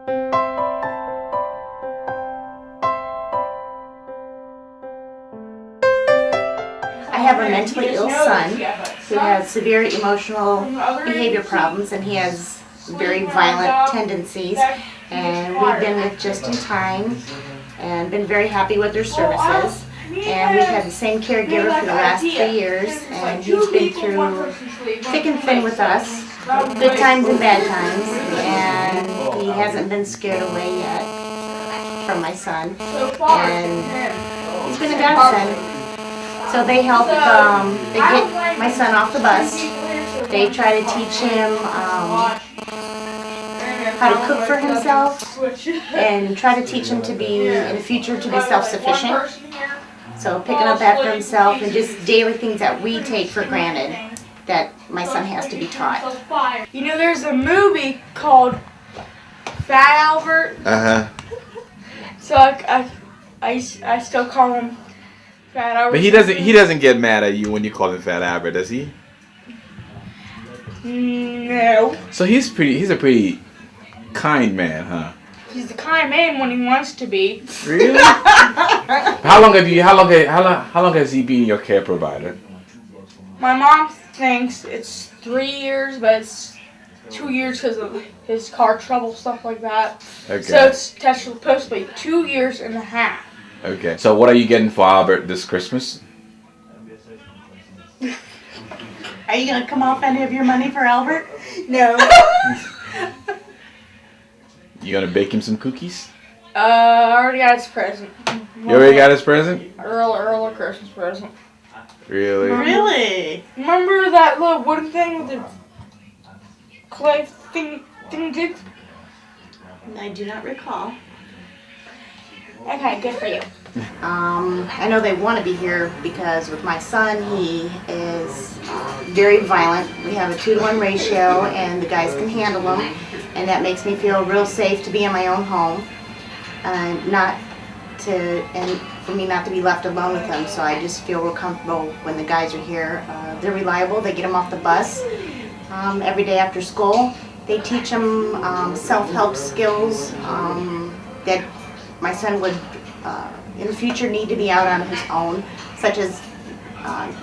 I have a mentally ill son who has severe emotional behavior problems, and he has very violent tendencies, and we've been with Just in Time and been very happy with their services, and we've had the same caregiver for the last 3 years, and he's been through thick and thin with us, good times and bad times, and he hasn't been scared away yet from my son, and he's been a godsend. So they help, they get my son off the bus. They try to teach him how to cook for himself and try to teach him to be, in the future, to be self-sufficient. So picking up after himself and just daily things that we take for granted that my son has to be taught. You know, there's a movie called Fat Albert. So I still call him Fat Albert. But he doesn't get mad at you when you call him Fat Albert, does he? No. So he's a pretty kind man, huh? He's the kind man when he wants to be. Really? How long has he been your care provider? My mom thinks it's 3 years, but it's 2 years because of his car trouble, stuff like that. Okay. So it's actually supposed to be 2 years and a half. Okay. So what are you getting for Albert this Christmas? Are you going to come off any of your money for Albert? No. You gonna bake him some cookies? I already got his present. You already got his present? Early Christmas present. Really? Really? Remember that little wooden thing with the clay thing? I do not recall. Okay, good for you. I know they want to be here because with my son, he is very violent. We have a 2-to-1 ratio, and the guys can handle him, and that makes me feel real safe to be in my own home, and for me not to be left alone with him. So I just feel real comfortable when the guys are here. They're reliable. They get him off the bus every day after school. They teach him self-help skills that my son would in the future need to be out on his own, such as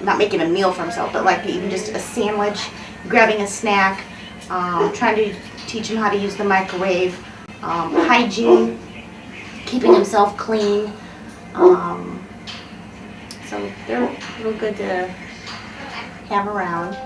not making a meal for himself, but like even just a sandwich, grabbing a snack, trying to teach him how to use the microwave, hygiene, keeping himself clean. So they're real good to have around.